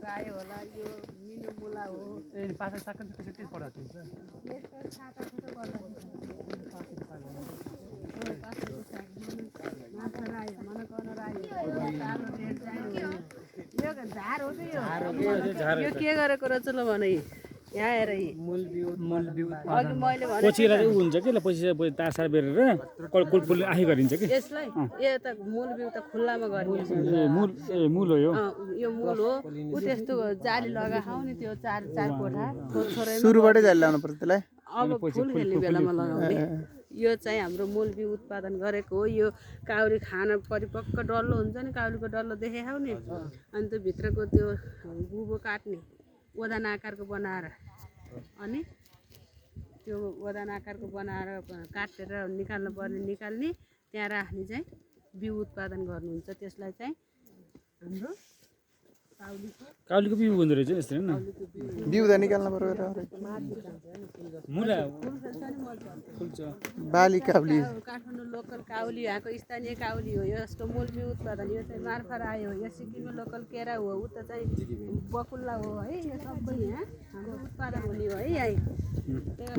रायो होला यो मिनो मुला हो ए पासा साकन त्यसै पढाएको हुन्छ यसको छाता छुटो गर्दा पासाको साग माछा रायो मनकन रायो कालो रेड चाहियो यो झार हो कि यो के गरेको रहेछ ल भने यहाँ आएर मूल बिउ अघि मैले भने पछि उ हुन्छ कि पछि तारसार बेरेर कुलफुल आफै गरिन्छ कि यसलाई यो त मूल बिउ त खुल्लामा गरिन्छ मूल हो यो यो मूल हो उ त्यस्तो जाली लगाऊ नि त्यो चार कोठा छोरै सुरुबाटै जाली लाउनु पर्छ त्यसलाई अब फुल खेल्ने बेलामा लगाउने यो चाहिँ हाम्रो मूल बिउ उत्पादन गरेको हो यो काउरी खान परिपक्क डल्लो हुन्छ नि काउरीको डल्लो देखाउ नि अनि त्यो भित्रको त्यो गुबो काट्ने ओदान आकारको बनाएर अनि त्यो ओदान आकारको बनाएर काटेर निकाल्नु पर्ने निकाल्ने त्यहाँ राख्ने चाहिँ बिउ उत्पादन गर्नुहुन्छ त्यसलाई चाहिँ हाम्रो काउलीको बिउ हुँदो रहेछ यस्तो हैन बिउ त निकाल्नु पर्यो मुला फुल्छ बाली काउली काठमाडौँ लोकल काउली यहाँको स्थानीय काउली हो यसको मूल बिउ उत्पादन यो चाहिँ मार्फा रायो हो यो सिक्किममा लोकल केरा हो उता चाहिँ बकुल्ला हो है यो सबै यहाँ हाम्रो उत्पादन हुने हो है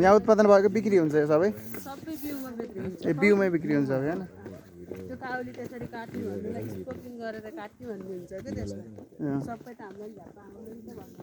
यहाँ उत्पादन भएको बिक्री हुन्छ यो सबै सबै बिउमा बिक्री हुन्छ ए बिउमै बिक्री हुन्छ हैन त्यो काउली त्यसरी काट्ने भन्नुलाई स्कोपिङ गरेर काट्ने भन्ने हुन्छ क्या त्यसलाई सबै त हामीलाई झ्यापा आउँदैन भन्नु